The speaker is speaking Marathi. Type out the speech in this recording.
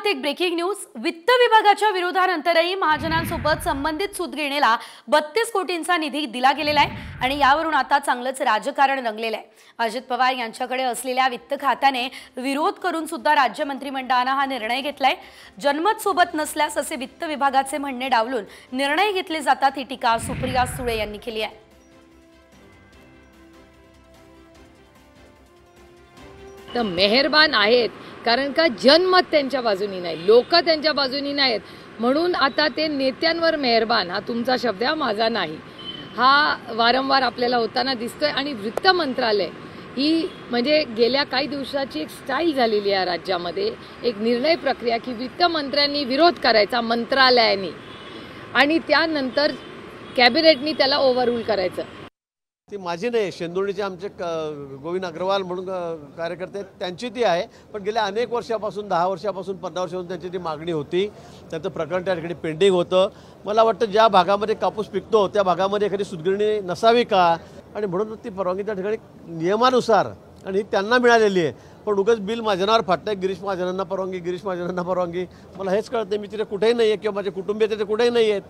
महाराष्ट्रात एक ब्रेकिंग न्यूज। वित्त विभागाच्या विरोधानंतरही महाजनांसोबत संबंधित सूतगिरणीला 32 कोटींचा निधी दिला गेलेला आहे आणि यावरून आता चांगलंच राजकारण रंगलेलं आहे। अजित पवार यांच्याकडे असलेल्या वित्त खात्याने विरोध करून सुद्धा राज्य मंत्रिमंडळाने हा निर्णय घेतलाय। जनमत सोबत नसल्यास असे वित्त विभागाचे म्हणणे डावलून निर्णय घेतले जातात, ही टीका सुप्रिया सुळे यांनी केली आहे। तर मेहरबान आहेत, कारण का जनमत त्यांच्या बाजूनी नाही, लोक त्यांच्या बाजूनी नाहीत, म्हणून आता ते नेत्यांवर मेहरबान, हा तुमचा शब्द आहे, माझा नाही, हा वारंवार आपल्याला होताना दिसतोय। आणि वित्त मंत्रालय ही म्हणजे गेल्या काही दिवसाची एक स्टाईल झालेली आहे राज्यामध्ये, एक निर्णय प्रक्रिया की वित्त मंत्र्यांनी विरोध करायचा मंत्रालयाने आणि त्यानंतर कॅबिनेटनी त्याला ओव्हररूल करायचं। ती माझी नाही, शेंदुर्णीचे आमचे गोविंद अग्रवाल म्हणून कार्यकर्ते त्यांची ती आहे, पण गेल्या अनेक वर्षापासून 10 वर्षापासून 15 वर्षापासून त्यांची ती मागणी होती। त्यांचं प्रकरण त्या ठिकाणी पेंडिंग होतं। मला वाटतं ज्या भागामध्ये कापूस पिकतो त्या भागामध्ये एखादी सूतगिरणी नसावी का, आणि म्हणून ती परवानगी त्या ठिकाणी नियमानुसार आणि त्यांना मिळालेली आहे। पण उगाच बिल माझ्यावर फाटतंय, गिरीश महाजनांना परवानगी, गिरीश महाजनांना परवानगी, मला हेच कळत नाही। मी तिथे कुठेही नाही आहे किंवा माझे कुटुंबीय तिथे कुठेही नाही आहेत।